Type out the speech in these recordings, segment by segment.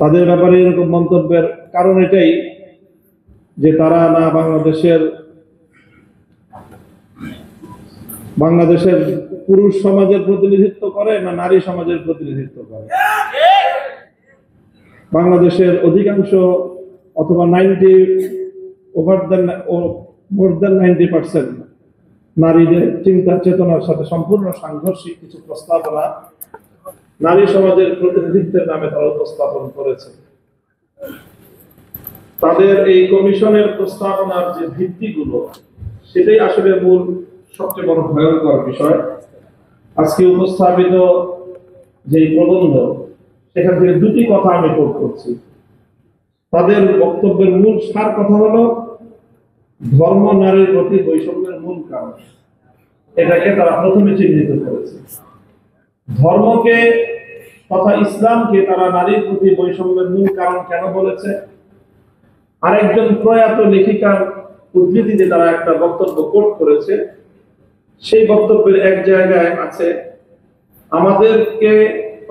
তাদের ব্যাপারে এরকম মন্তব্যের কারণ এটাই যে তারা না বাংলাদেশের পুরুষ সমাজের প্রতিনিধিত্ব করে না নারী সমাজের প্রতিনিধিত্ব করে। বাংলাদেশের অধিকাংশ অথবা মোর দেন 90% নারীদের চিন্তা চেতনার সাথে সম্পূর্ণ সাংঘর্ষিক কিছু প্রস্তাবনা নারী সমাজের প্রতিনিধিত্বের নামে তারা উপস্থাপন করেছে। তাদের এই কমিশনের প্রস্তাবনার যে ভিত্তিগুলো, সেটাই আসলে মূল সবচেয়ে বড় ভয়ঙ্কর বিষয়। আজকে উপস্থাপিত যে প্রবন্ধ, সেখান থেকে দুটি কথা আমি কোট করছি। তাদের বক্তব্যের মূল সার কথা হলো ধর্ম নারীর প্রতি বৈষম্যের মূল কারণ। এটাকে তারা প্রথমে চিহ্নিত করেছে। ধর্মকে তথা ইসলামকে তারা নারীর প্রতি বৈষম্যের মূল কারণ কেন বলেছে, আরেকজন প্রয়াত লেখিকার উদ্ধৃতিতে তারা একটা বক্তব্য কোট করেছে। সেই বক্তব্যের এক জায়গায় আছে, আমাদেরকে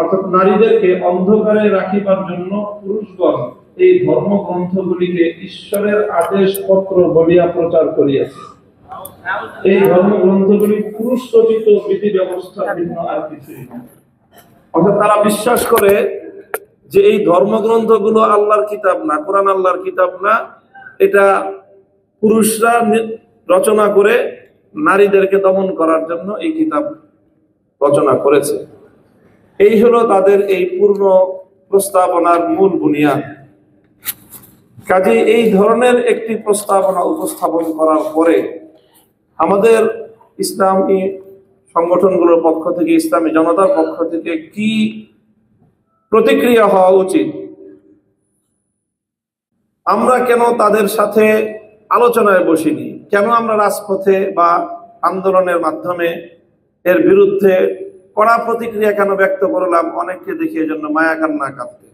অর্থাৎ নারীদেরকে অন্ধকারে রাখিবার জন্য পুরুষগণ এই ধর্মগ্রন্থগুলিকে ঈশ্বরের আদেশ পত্র বলিয়া প্রচার করিয়াছে। এই ধর্মগ্রন্থগুলি পুরুষ রচিত বিধি ব্যবস্থা ভিন্ন আর কিছুই না। অর্থাৎ তারা বিশ্বাস করে যে এই ধর্মগ্রন্থগুলো আল্লাহর কিতাব না, কোরআন আল্লাহর কিতাব না, এটা পুরুষরা রচনা করে নারীদেরকে দমন করার জন্য এই কিতাব রচনা করেছে। এই হলো তাদের এই পূর্ণ প্রস্তাবনার মূল বুনিয়াদ। কাজে এই ধরনের একটি প্রস্তাবনা উপস্থাপন করার পরে আমাদের ইসলামী সংগঠনগুলোর পক্ষ থেকে, ইসলামী জনতার পক্ষ থেকে কি প্রতিক্রিয়া হওয়া উচিত? আমরা কেন তাদের সাথে আলোচনায় বসিনি? কেন আমরা রাজপথে বা আন্দোলনের মাধ্যমে এর বিরুদ্ধে কড়া প্রতিক্রিয়া কেন ব্যক্ত করলাম? অনেককে দেখি এজন্য মায়া কান্না কাঁদতে।